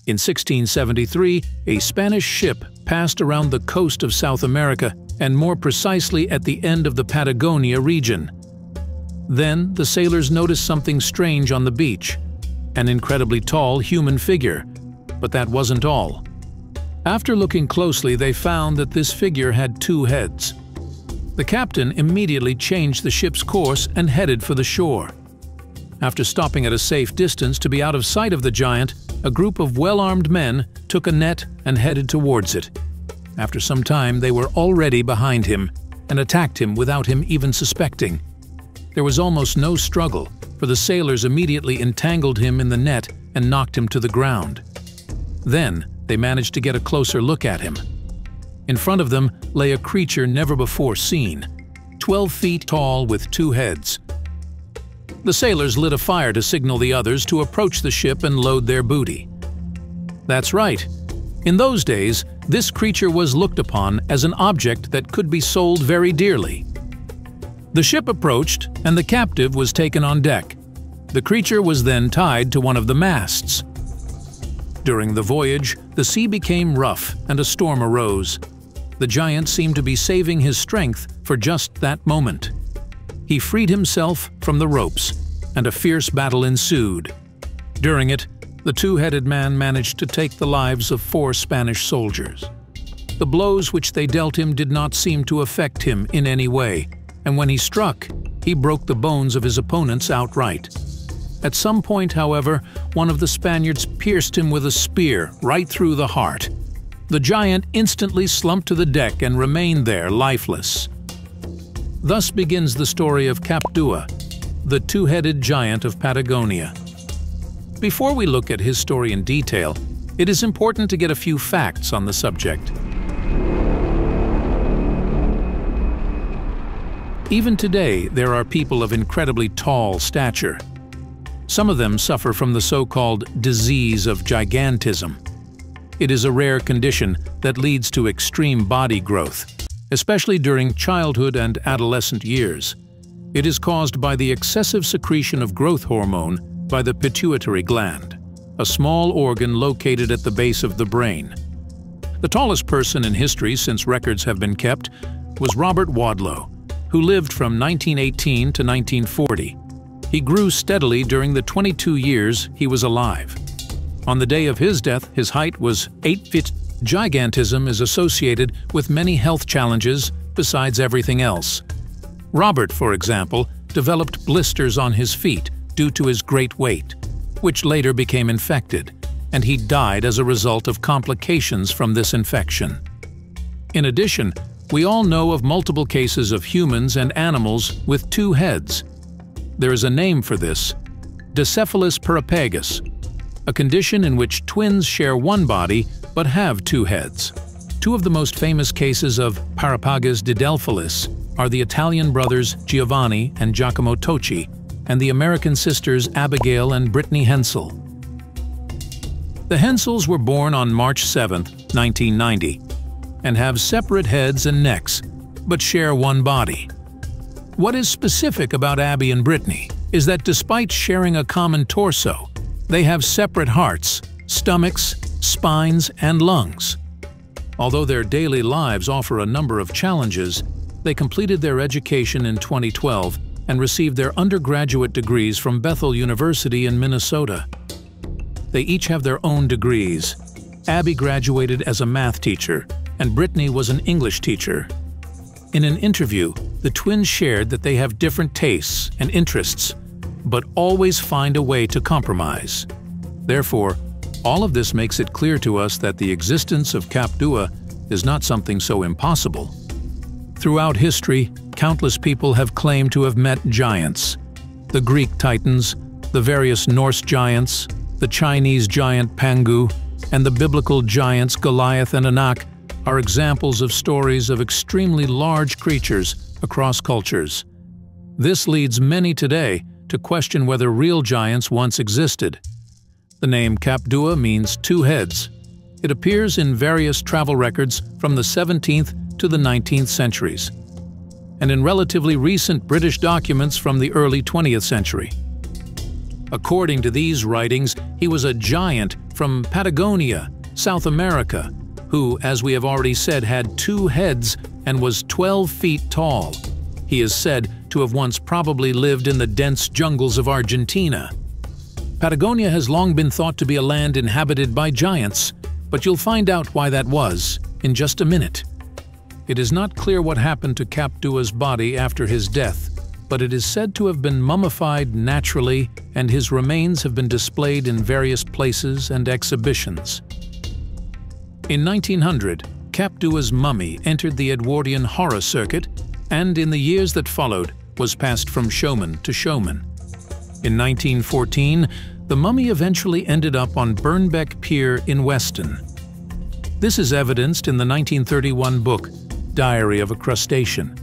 In 1673, a Spanish ship passed around the coast of South America, and more precisely at the end of the Patagonia region. Then the sailors noticed something strange on the beach, an incredibly tall human figure. But that wasn't all. After looking closely, they found that this figure had two heads. The captain immediately changed the ship's course and headed for the shore. After stopping at a safe distance to be out of sight of the giant, a group of well-armed men took a net and headed towards it. After some time, they were already behind him and attacked him without him even suspecting. There was almost no struggle, for the sailors immediately entangled him in the net and knocked him to the ground. Then, they managed to get a closer look at him. In front of them lay a creature never before seen, 12 feet tall with two heads. The sailors lit a fire to signal the others to approach the ship and load their booty. That's right. In those days, this creature was looked upon as an object that could be sold very dearly. The ship approached, and the captive was taken on deck. The creature was then tied to one of the masts. During the voyage, the sea became rough and a storm arose. The giant seemed to be saving his strength for just that moment. He freed himself from the ropes, and a fierce battle ensued. During it, the two-headed man managed to take the lives of 4 Spanish soldiers. The blows which they dealt him did not seem to affect him in any way, and when he struck, he broke the bones of his opponents outright. At some point, however, one of the Spaniards pierced him with a spear right through the heart. The giant instantly slumped to the deck and remained there lifeless. Thus begins the story of Kap Dwa, the two-headed giant of Patagonia. Before we look at his story in detail, it is important to get a few facts on the subject. Even today, there are people of incredibly tall stature. Some of them suffer from the so-called disease of gigantism. It is a rare condition that leads to extreme body growth, especially during childhood and adolescent years. It is caused by the excessive secretion of growth hormone by the pituitary gland, a small organ located at the base of the brain. The tallest person in history since records have been kept was Robert Wadlow, who lived from 1918 to 1940. He grew steadily during the 22 years he was alive. On the day of his death, his height was 8 feet. Gigantism is associated with many health challenges besides everything else. Robert, for example, developed blisters on his feet due to his great weight, which later became infected, and he died as a result of complications from this infection. In addition, we all know of multiple cases of humans and animals with two heads. There is a name for this: Dicephalus parapagus, a condition in which twins share one body but have two heads. Two of the most famous cases of parapagus didelphalus are the Italian brothers Giovanni and Giacomo Tocci and the American sisters Abigail and Brittany Hensel. The Hensels were born on March 7, 1990, and have separate heads and necks, but share one body. What is specific about Abby and Brittany is that despite sharing a common torso, they have separate hearts, stomachs, spines, and lungs. Although their daily lives offer a number of challenges, they completed their education in 2012 and received their undergraduate degrees from Bethel University in Minnesota. They each have their own degrees. Abby graduated as a math teacher, and Brittany was an English teacher. In an interview, the twins shared that they have different tastes and interests, but always find a way to compromise. Therefore, all of this makes it clear to us that the existence of Kap Dwa is not something so impossible. Throughout history, countless people have claimed to have met giants. The Greek Titans, the various Norse giants, the Chinese giant Pangu, and the biblical giants Goliath and Anak are examples of stories of extremely large creatures across cultures. This leads many today to question whether real giants once existed. The name Kap Dwa means two heads. It appears in various travel records from the 17th to the 19th centuries, and in relatively recent British documents from the early 20th century. According to these writings, he was a giant from Patagonia, South America, who, as we have already said, had 2 heads and was 12 feet tall. He is said to have once probably lived in the dense jungles of Argentina. Patagonia has long been thought to be a land inhabited by giants, but you'll find out why that was in just a minute. It is not clear what happened to Kap Dwa's body after his death, but it is said to have been mummified naturally, and his remains have been displayed in various places and exhibitions. In 1900, Kap Dwa's mummy entered the Edwardian horror circuit, and in the years that followed was passed from showman to showman. In 1914, the mummy eventually ended up on Burnbeck Pier in Weston. This is evidenced in the 1931 book Diary of a Crustacean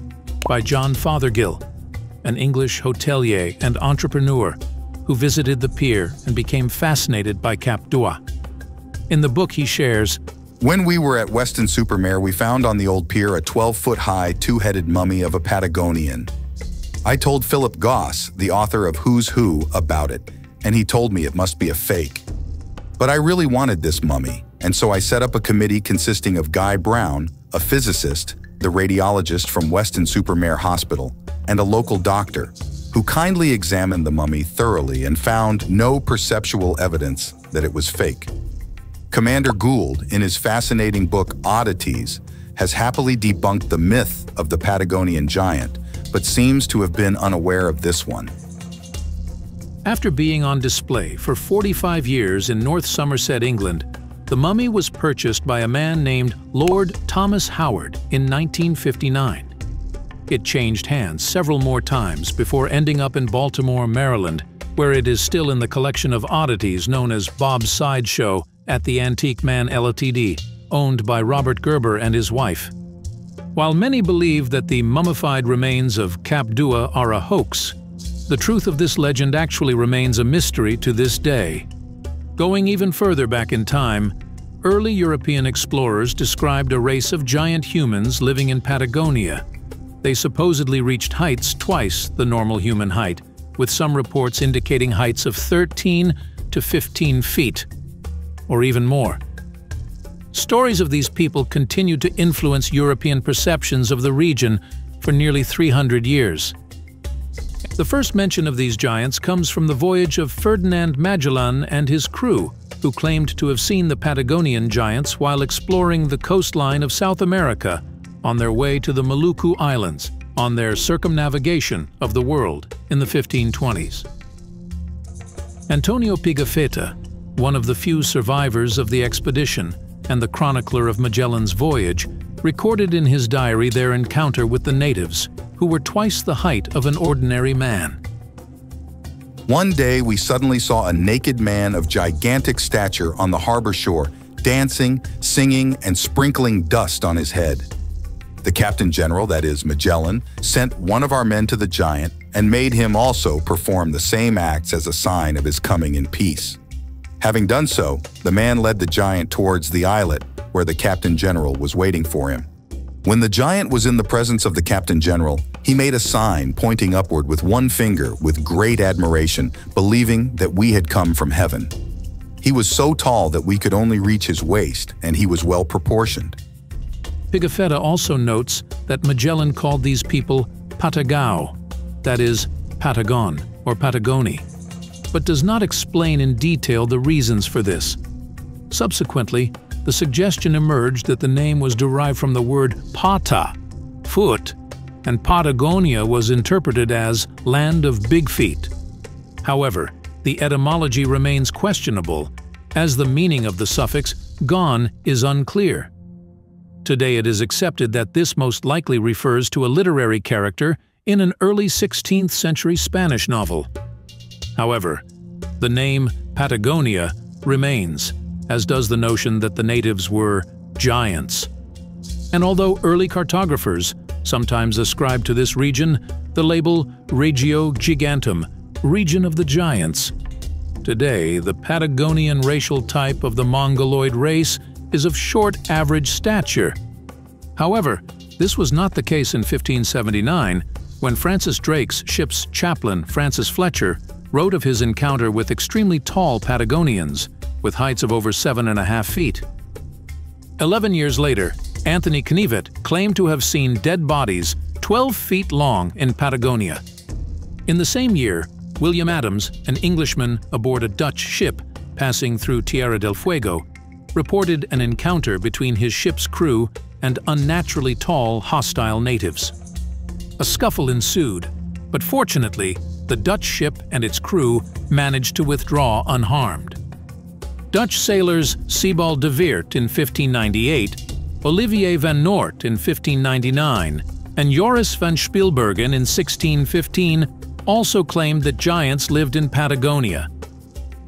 by John Fothergill, an English hotelier and entrepreneur who visited the pier and became fascinated by Kap Dwa. In the book he shares, "When we were at Weston-super-Mare, we found on the old pier a 12-foot-high, 2-headed mummy of a Patagonian. I told Philip Goss, the author of Who's Who, about it, and he told me it must be a fake. But I really wanted this mummy, and so I set up a committee consisting of Guy Brown, a physicist, the radiologist from Weston-super-Mare Hospital, and a local doctor, who kindly examined the mummy thoroughly and found no perceptual evidence that it was fake. Commander Gould, in his fascinating book Oddities, has happily debunked the myth of the Patagonian giant, but seems to have been unaware of this one." After being on display for 45 years in North Somerset, England, the mummy was purchased by a man named Lord Thomas Howard in 1959. It changed hands several more times before ending up in Baltimore, Maryland, where it is still in the collection of oddities known as Bob's Sideshow at the Antique Man Ltd., owned by Robert Gerber and his wife. While many believe that the mummified remains of Kap Dwa are a hoax, the truth of this legend actually remains a mystery to this day. Going even further back in time, early European explorers described a race of giant humans living in Patagonia. They supposedly reached heights twice the normal human height, with some reports indicating heights of 13 to 15 feet, or even more. Stories of these people continued to influence European perceptions of the region for nearly 300 years. The first mention of these giants comes from the voyage of Ferdinand Magellan and his crew, who claimed to have seen the Patagonian giants while exploring the coastline of South America on their way to the Maluku Islands on their circumnavigation of the world in the 1520s. Antonio Pigafetta, one of the few survivors of the expedition and the chronicler of Magellan's voyage, recorded in his diary their encounter with the natives, who were twice the height of an ordinary man. "One day we suddenly saw a naked man of gigantic stature on the harbor shore, dancing, singing, and sprinkling dust on his head. The Captain General, that is Magellan, sent one of our men to the giant and made him also perform the same acts as a sign of his coming in peace. Having done so, the man led the giant towards the islet where the Captain General was waiting for him. When the giant was in the presence of the Captain General, he made a sign pointing upward with one finger with great admiration, believing that we had come from heaven. He was so tall that we could only reach his waist, and he was well proportioned." Pigafetta also notes that Magellan called these people Patagao, that is, Patagon or Patagoni, but does not explain in detail the reasons for this. Subsequently, the suggestion emerged that the name was derived from the word pata, foot, and Patagonia was interpreted as land of big feet. However, the etymology remains questionable, as the meaning of the suffix "gon" is unclear. Today it is accepted that this most likely refers to a literary character in an early 16th century Spanish novel. However, the name Patagonia remains, as does the notion that the natives were giants. And although early cartographers sometimes ascribed to this region the label Regio Gigantum, region of the giants, today the Patagonian racial type of the Mongoloid race is of short average stature. However, this was not the case in 1579, when Francis Drake's ship's chaplain, Francis Fletcher, wrote of his encounter with extremely tall Patagonians, with heights of over 7.5 feet. 11 years later, Anthony Knievet claimed to have seen dead bodies 12 feet long in Patagonia. In the same year, William Adams, an Englishman aboard a Dutch ship passing through Tierra del Fuego, reported an encounter between his ship's crew and unnaturally tall, hostile natives. A scuffle ensued, but fortunately, the Dutch ship and its crew managed to withdraw unharmed. Dutch sailors Sebald de Weert in 1598, Olivier van Noort in 1599, and Joris van Spielbergen in 1615 also claimed that giants lived in Patagonia.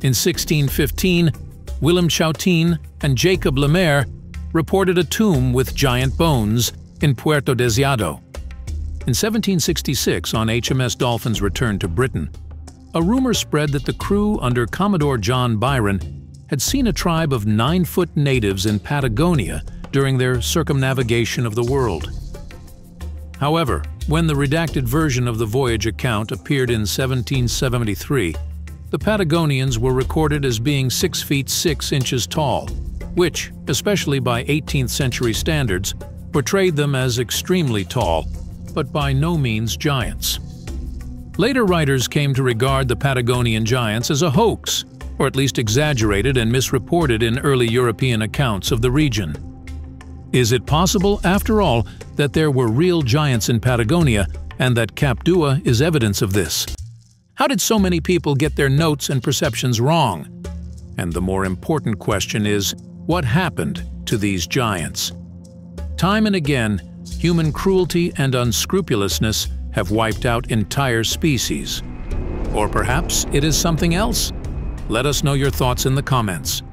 In 1615, Willem Schouten and Jacob Lemaire reported a tomb with giant bones in Puerto Deseado. In 1766, on HMS Dolphin's return to Britain, a rumor spread that the crew under Commodore John Byron had seen a tribe of 9-foot natives in Patagonia during their circumnavigation of the world. However, when the redacted version of the voyage account appeared in 1773, the Patagonians were recorded as being 6 feet 6 inches tall, which, especially by 18th century standards, portrayed them as extremely tall, but by no means giants. Later writers came to regard the Patagonian giants as a hoax, or at least exaggerated and misreported in early European accounts of the region. Is it possible, after all, that there were real giants in Patagonia and that Kap Dwa is evidence of this? How did so many people get their notes and perceptions wrong? And the more important question is, what happened to these giants? Time and again, human cruelty and unscrupulousness have wiped out entire species. Or perhaps it is something else? Let us know your thoughts in the comments.